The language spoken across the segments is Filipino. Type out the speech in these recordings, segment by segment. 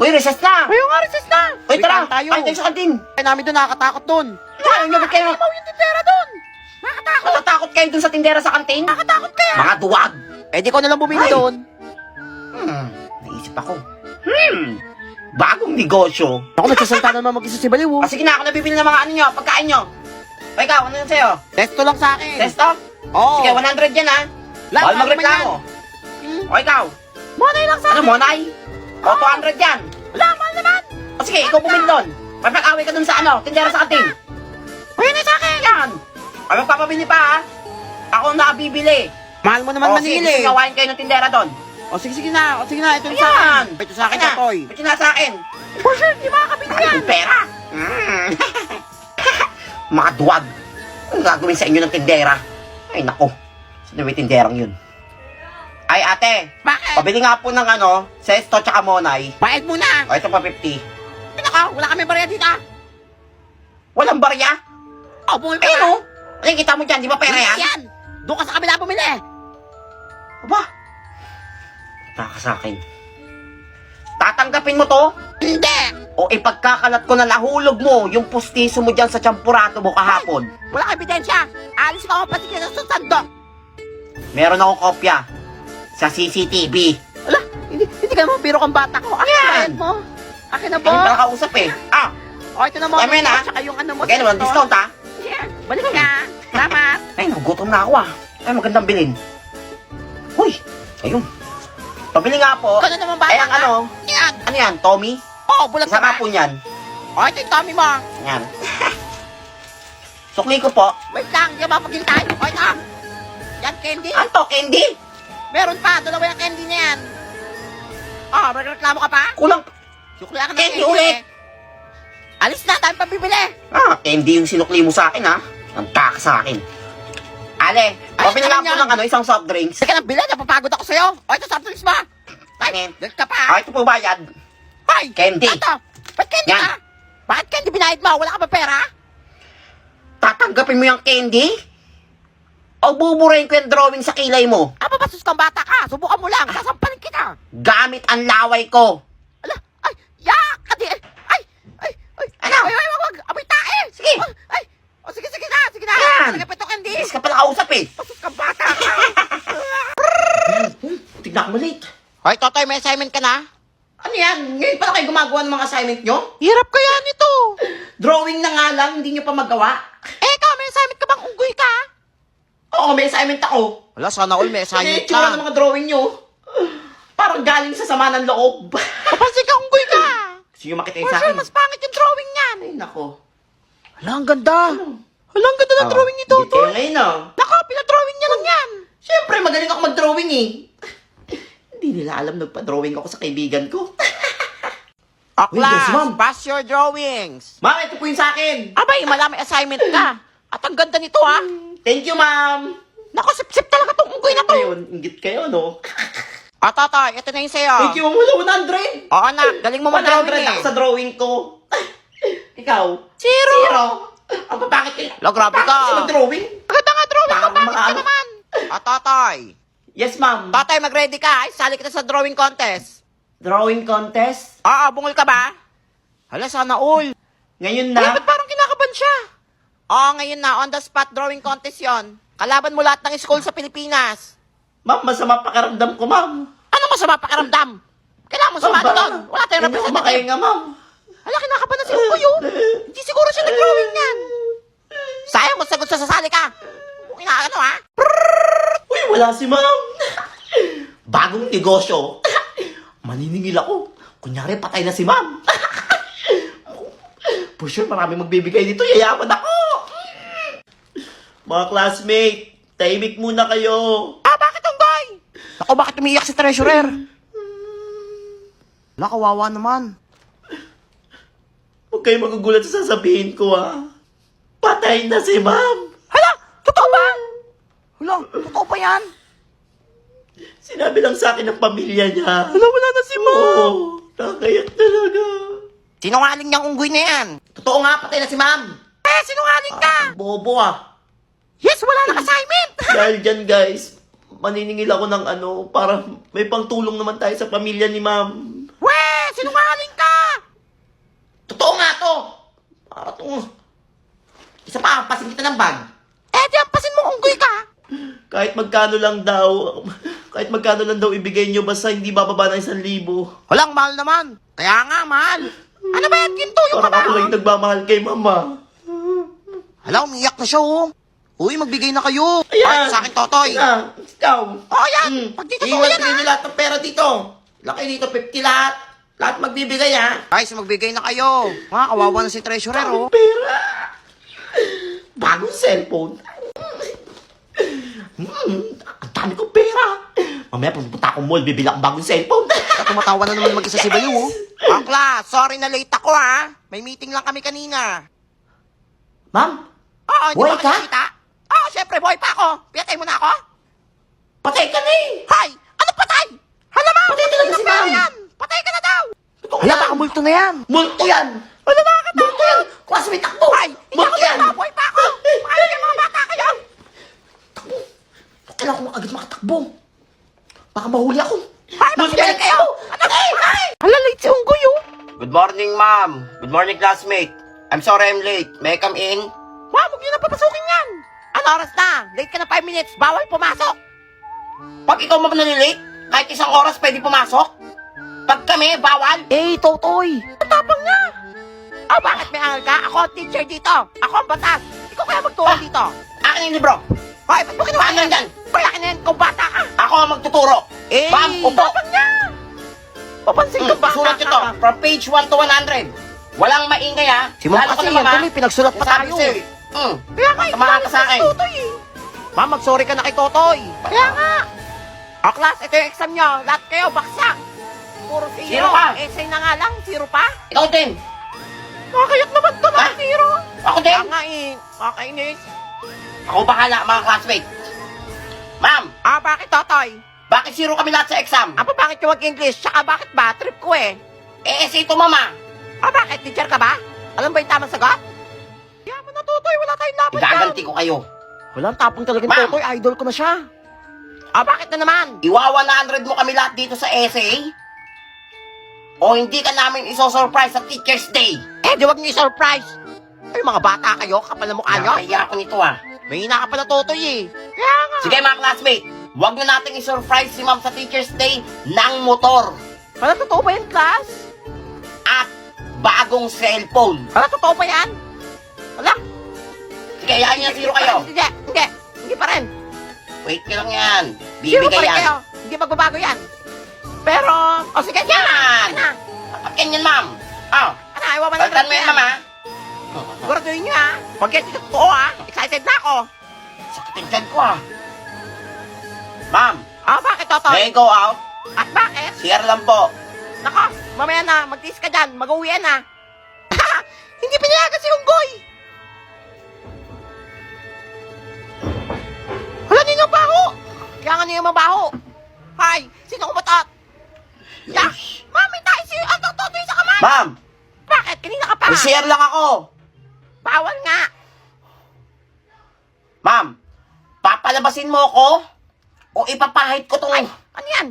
Uy, recess na! Ayaw nga, recess na! Uy, tara! tayo. Kain tayo sa kantin! Kaya namin doon nakakatakot doon. Ayaw nyo, ba't kayo? Ayaw yung tindera doon. Nakakatakot. Natatakot kayo dun sa tindera sa kantin? Nakakatakot kaya. Mga duwag! Eh, di ko na lang bumili Ay. doon. Naisip ako. Bagong negosyo. Ako, nagsasalta na naman mag-isa si Baliw. Ah, sige na, ako nabibili ng mga ano nyo, pagkain nyo. O ikaw, ano yun sa'yo? Testo lang sa akin. Testo? Oo. Sige, 100 yan ha. Lang, Bawal ano magreklamo. O ikaw? Monay lang sa Ano, akin. Monay? O, 200 yan. Wala, mahal naman. O sige, ikaw bumili doon. Mapag-away ka dun sa ano, tindera sa kantin. Uy, na sa akin. Yan. Ay, magpapabili pa ha. Ako na bibili. Mahal mo naman O sige, manili. gawain kayo ng tindera doon. O, sige na. O, sige na. Ito yung sa Ayan. akin. Ito sa akin, Totoy. Ito na sa akin. For sure, di makakabili yan. Yung pera. Mga duwag. Ano gagawin sa inyo ng tindera? Ay, nako. Sino may tinderang yun? Ay, ate. Bakit? Pabili nga po ng ano, Sesto tsaka Monay. Bayad muna. O, ito pa 50. Pinaka, wala kami barya dito. Walang barya? O, bumili ka Ayun na. o. Ano kita mo dyan? Di ba pera yan? Yan. Doon ka sa kabila bumili. Aba? Taka sa akin. Tatanggapin mo to? Hindi. O ipagkakalat ko na nahulog mo yung pustiso mo dyan sa champurato mo kahapon? Wala kang ebidensya. Alis ka ako pati ka sa sandok. Meron akong kopya sa CCTV. Ala, hindi ka naman biro kang bata ko. Akin Yan. na bayad mo. Akin na Ano ba? ba kausap eh? Ah, O, ito na mo. Tama yun, ah. Tsaka yung ano mo. okay naman, discount ha? Yeah. Balik ka. Salamat. Ay, nagugutom na ako ah. Ay, magandang bilhin. Huy, ayun. Pabili nga po. Ikaw na naman bata Ay, ang ka. ano? Yan. Ano yan, Tommy? Oo, bulag ka Isa ba? nga po niyan. O, ito yung tummy mo. Yan. Sukli ko po. Wait lang, di ba maghintay? O, ito. Yan, candy. Ano to, candy? Meron pa, dalawa yung candy na yan. Oh, magreklamo ka pa? Kulang. Sukli ka ng Candy ulit. Alis na, tayo pabibili. Ah, candy yung sinukli mo sa akin ha. Ang taka sa akin. Ale, Ay, pabili nga ano po yan? ng ano, isang soft drinks. Sige na, bilhin, napapagod ako sa'yo. O, ito, soft drinks mo. Ay, Anin? dito ka pa. Ah, ito po bayad. Ay, Candy. Ito, ba't candy Yan. ka? Bakit candy binayad mo? Wala ka ba pera? Tatanggapin mo yung candy? O buburahin ko yung drawing sa kilay mo? Ah, papasus kang bata ka. Subukan mo lang. Sasampalin kita. Gamit ang laway ko. Ala, ay, yak! Kadi, ay. Ano? Wag. Amoy tae. Sige. Ay, o sige na. Yan. Sige pa ito, candy. Yes ka pala kausap eh. Pasus kang bata ka. Tignan ko late. Hoy, Totoy, may assignment ka na? Ano yan? Ngayon pala kayo gumagawa ng mga assignment nyo? Hirap kaya nito. Drawing na nga lang, hindi nyo pa magawa? Ikaw, may assignment ka bang unggoy ka? Oo, may assignment ako. Wala, sana all may Ano yung tsura ng mga drawing nyo? Parang galing sa sama ng loob. Papansin ka, unggoy ka. Gusto nyo makita For yung sa sure, akin? mas pangit yung drawing niyan. Ay, nako. Hala, ang ganda. Hala, ang ganda ng drawing ni Hindi Totoy. kayo ngayon ah. Naka, pinadrawing niya lang yan. Siyempre, magaling ako mag-drawing eh. Hindi nila alam nagpa-drawing ako sa kaibigan ko. O, Uy, yes, ma'am. pass your drawings. Ma'am, ito po yung sa akin. Abay, malami assignment ka. At ang ganda nito, ha? Thank you, ma'am. Naku, sip-sip talaga tong unggoy na to. Ayun, ingit kayo, no? O, Totoy, ito na yung sa'yo. Thank you, ma'am. Wala 100. Oo, anak, galing mo mag-drawing 100 ako eh. sa drawing ko. Ikaw? Zero. Zero. Ang papangit eh. Lo, grabe ka. Bakit mag-drawing? Maganda nga drawing ka, Parang bakit mga ka ano? naman? O, Totoy. Yes, ma'am. Totoy, mag-ready ka. Ay, sali kita sa drawing contest. Drawing contest? Oo, bungol ka ba? Hala, sana all. Ngayon Hala, na? ba't parang kinakaban siya? Oo, ngayon na. On the spot drawing contest yon. Kalaban mo lahat ng school sa Pilipinas. Ma'am, masama pakiramdam ko, ma'am. Ano masama pakiramdam? Kailangan mo sumali Ma'am, doon. Wala tayong Hindi ako representative. makahinga, ma'am. Hala, kinakaban na si Ukoy, oh. Hindi siguro siya nag-drawing yan. Sayang mo sagot sa sasali ka. Kung ano, ha? Uy, wala si ma'am. Bagong negosyo. Maniningil ako. Kunyari, patay na si ma'am. For sure, marami magbibigay dito. Yayaman ako. Mga classmate, tahimik muna kayo. Ah, bakit Unggoy? Ako, bakit umiiyak si treasurer? Wala, kawawa naman. Huwag kayo magugulat sa sasabihin ko, Patay na si ma'am. Hala, totoo ba? Hala, totoo pa yan? Sinabi lang sa akin ng pamilya niya. Hala, wala na si ma'am. Oo, nakayak talaga. Sinungaling niyang unggoy na yan. Totoo nga, patay na si ma'am. Sinungaling ka. Bobo Yes, wala nang assignment. Dahil dyan guys, maniningil ako ng para may pangtulong naman tayo sa pamilya ni ma'am. Sinungaling ka. to! Isa pa, pasin kita ng bag. Eh, di ampasin mo unggoy ka. Kahit magkano lang daw ibigay nyo, basta hindi bababa ng 1,000. Walang mahal naman. Kaya nga, mahal. Ano ba yan, ginto yung Parang ako babae? lang nagmamahal kay mama. Hala, umiyak na siya, oh. Uy, magbigay na kayo. Ayan. Ay, sa akin, Totoy. Ikaw. Oh, yan. Pag dito to, Iwan yan, ko nyo lahat ng pera dito. Laki dito, 50 lahat. Lahat magbibigay, ha? Guys, magbigay na kayo. Mga kawawa na si Treasurer, oh. Pera. Bagong cellphone. Ang dami kong pera. Mamaya pupunta akong mall, bibili akong bagong cellphone. Tumatawa na naman mag-isa si Bayo, oh. Akla, sorry na late ako, ha. May meeting lang kami kanina. Ma'am, Oo, hindi buhay ba ka? nakikita? Oo, syempre, buhay pa ako. Pinatay mo na ako? Patay ka na eh. Hay! Ano patay? Hala, ma'am! Patay talaga si ma'am. Yan. Patay ka na daw! Totoo Hala, yan. baka multo na yan. Multo yan. Ano nakakatawa? Multo yan. Klase may takbo. Hay! Hindi Multo ako yan. bata, buhay pa ako! Ay, yung mga bata kayo! Kailangan ko agad makatakbo. Baka mahuli ako. Hay, magbigay kayo! Ano kayo? Hala, late si Unggoy, oh. Good morning, ma'am. Good morning, classmate. I'm sorry I'm late. May I come in? Ma'am, huwag niyo na papasukin yan. Ano oras na? Late ka na 5 minutes. Bawal pumasok. Pag ikaw ma'am nalilate, kahit isang oras pwede pumasok. Pag kami, bawal. Eh, Totoy. Matapang niya. Oh, bakit may angal ka? Ako ang teacher dito. Ako ang batas. Ikaw kaya magturo dito. Akin yung libro. Hoy, ba't mo kinuha Paano yan? Hoy, akin na yan kung bata ka. Ako ang magtuturo. Eh, Ma'am, upo. tapang niya. Papansin ko bata Sulat nyo to. ka. From page 1 to 100. Walang maingay, ha? Si Ma'am Lalo kasi ka na, yan, ma'am, tuloy, pinagsulat pa Sabi tayo. sa'yo, Kaya nga, Samahan ka sa akin. Totoy eh. Ma'am, mag-sorry ka na kay Totoy. Kaya nga. O, class, ito yung exam nyo. Lahat kayo, baksak. Puro zero. Zero ka. Essay na nga lang, zero pa. Ikaw din. Nakakayat naman to, Ha? mga zero. Ako din. Kaya nga eh, kakainis. Ako bahala, mga classmate. Ma'am, Ah, bakit, Totoy? bakit zero kami lahat sa exam? Apa, bakit yung mag-English? Tsaka bakit ba? Trip ko eh. Eh, ito, mama. Ah, bakit? Teacher ka ba? Alam ba yung tamang sagot? Yaman na, Totoy. Wala tayong laban Igaganti ko kayo. Walang tapong talaga ni Ma'am. Totoy. Idol ko na siya. Ah, bakit na naman? Iwa-100 mo kami lahat dito sa essay? O hindi ka namin iso-surprise sa Teacher's Day? Eh, di wag niyo i-surprise. Ay, mga bata kayo. Kapal na mukha nyo. Kaya ako nito, ah. May hina ka pala, Totoy eh. Kaya nga. Sige, mga classmate. Huwag na natin i-surprise si ma'am sa Teacher's Day ng motor Wala, totoo ba yan, class? at bagong cellphone. Wala, totoo ba yan? Wala. Sige, yahin niya zero kayo. Hindi, hindi. Hindi pa rin. Wait ka lang yan. Zero pa Bibigay rin yan. kayo. Hindi magbabago yan. Pero, o sige, yan. Yan! Ano? Akin yan, ma'am. Oh, Ano, ayaw ba palitan mo yan, ma'am, ha? Siguraduhin nyo, ha? Pag yan dito totoo, ha? Excited na ako. Sakit yung tiyan ko, ah. Ma'am, Ah, bakit, Totoy? may I go out? At bakit? CR lang po. Nako, mamaya na, mag-tiis ka dyan, mag-uwi na. Hindi pinayagan si Unggoy. Hala, ninyo baho. Kaya nga ninyo mabaho. Hay, sino kumatot? Ya, mami, tayo si Totoy sa kamay. Ma'am, Bakit? Kanina ka pa. may CR lang ako. Bawal nga. Ma'am, papalabasin mo ako o ipapahid ko tong Ano yan?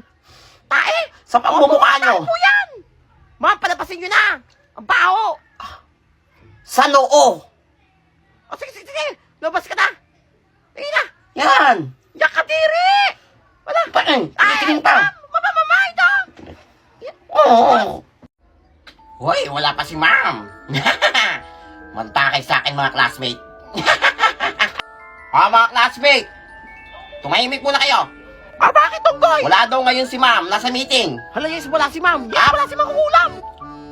Tae? sa pamumukha nyo Tae po yan. Ma'am, palabasin nyo na. Ang baho. sa noo. O, sige, sige, sige. Lumabas ka na. Tingin na. Yan. Yakadiri! Wala. Tingin pa. Mama, ito! Oo. Hoy, wala pa si ma'am. Mantakay sa akin, mga classmate. Mga classmate, tumahimik muna kayo. Ah, bakit, Unggoy? Wala daw ngayon si ma'am, nasa meeting. Hala, yes, wala si ma'am. Yes, wala si ma'am kukulam.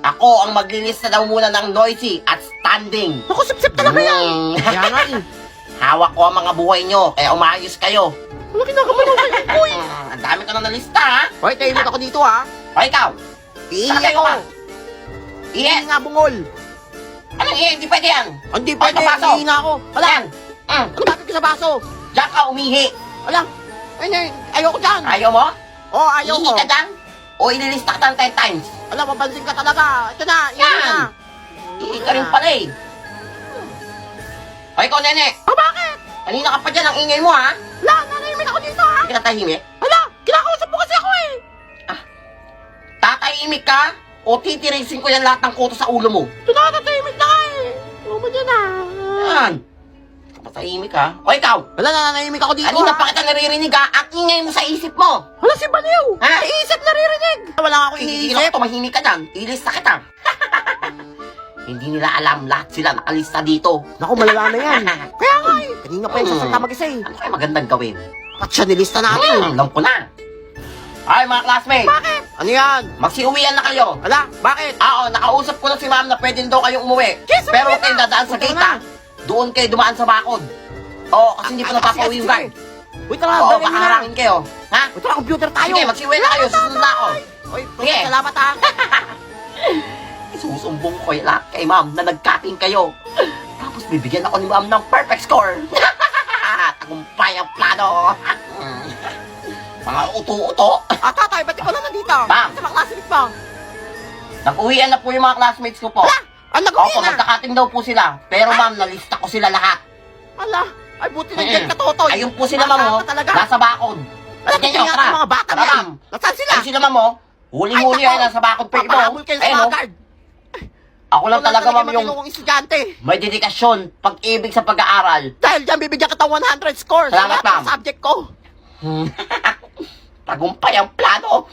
Ako ang maglilista daw muna ng noisy at standing. Naku, sip-sip talaga yan. Kaya nga eh. Hawak ko ang mga buhay nyo, kaya umayos kayo. Wala kinakabalaw kay Unggoy. Ang dami ko na nalista, ha? Hoy, tahimik ako dito, ha? O ikaw, Iihi Sakay ako. ka. Iye. Iihi nga, bungol. Anong iye? Hindi pwede yan. Hindi Ay, pwede, kabaso. iihi na ako. Hala, Yan. ano bakit ka sa baso? Diyan ka umihi. Hala, ayoko dyan. Ayaw mo? Oo, ayaw Ihi ko. ka dyan? O ililista ka ng 10 times? Hala, mapansin ka talaga. Ito na, iihi Yan. na. Ihi ka rin pala eh. O ikaw, nene. Ah, bakit? Kanina ka pa dyan ang ingay mo, ha? Hala, nanahimik ako dito, ha? Hindi ka tahimik. Hala, kinakausap mo kasi ako eh. Tatahimik ka? O titirisin ko yan lahat ng kuto sa ulo mo. Ito na, tatahimik na ka eh. Huwag mo dyan ah. Yan. Matahimik ha. O ikaw, Wala, nananahimik ako dito kanina ha. pa kita naririnig ha. Ang ingay mo sa isip mo. Wala si Baliw. Ha? Iisip naririnig. Wala nga ako Iniisip iniisip. ako, tumahimik ka dyan. Ilista kita. Hindi nila alam, lahat sila nakalista dito. Naku, malala na yan. Kaya nga eh. Kanina pa yung sasalta mag-isa eh. Ano kaya magandang gawin? At siya nilista natin. Alam ko na. Ay, mga classmates, Bakit? Ano yan? magsiuwian na kayo. Wala, bakit? Oo, nakausap ko na si ma'am na pwede daw kayong umuwi. Yes, Pero umuwi huwag kayong na. dadaan sa Buti gate na. ha. Doon kayo dumaan sa bakod. Oo, kasi hindi pa napapawi yung guard. Wait lang, Oo, dali baka nila. harangin kayo. Ha? Wait lang, computer tayo. Sige, magsiuwi na kayo. Susunod na ako. Oy, Sige. salamat ha. Isusumbong ko yung lahat kay ma'am na nag-cutting kayo. Tapos bibigyan ako ni ma'am ng perfect score. Tagumpay ang plano. Mga uto-uto. Ah, tatay, ba't ikaw na nandito? Ma'am. Sa mga classmates mo. Nag-uwian na po yung mga classmates ko po. Wala, ang nag-uwi Opo, na. nagka-cutting daw po sila. Pero ma'am, nalista ko sila lahat. Ala, ay buti na dyan ka, Totoy. Ayun po sila ma'am, oh. Bata ka talaga. Nasa bakod. Wala, Tingnan nyo, tingnan tara. ang mga bata Tara, yan. ma'am. Nasaan sila? Ayun sila ma'am, oh. Huling-huli Ay, nako. yan, nasa bakod pa iba. Papahabol kayo sa Ayun, mga oh. guard. Ako lang talaga ma'am yung matinong estudyante. may dedikasyon, pag-ibig sa pag-aaral. Dahil dyan, bibigyan kita 100 scores. Salamat, sa lahat ng ma'am. subject ko. Tagumpay ang plano.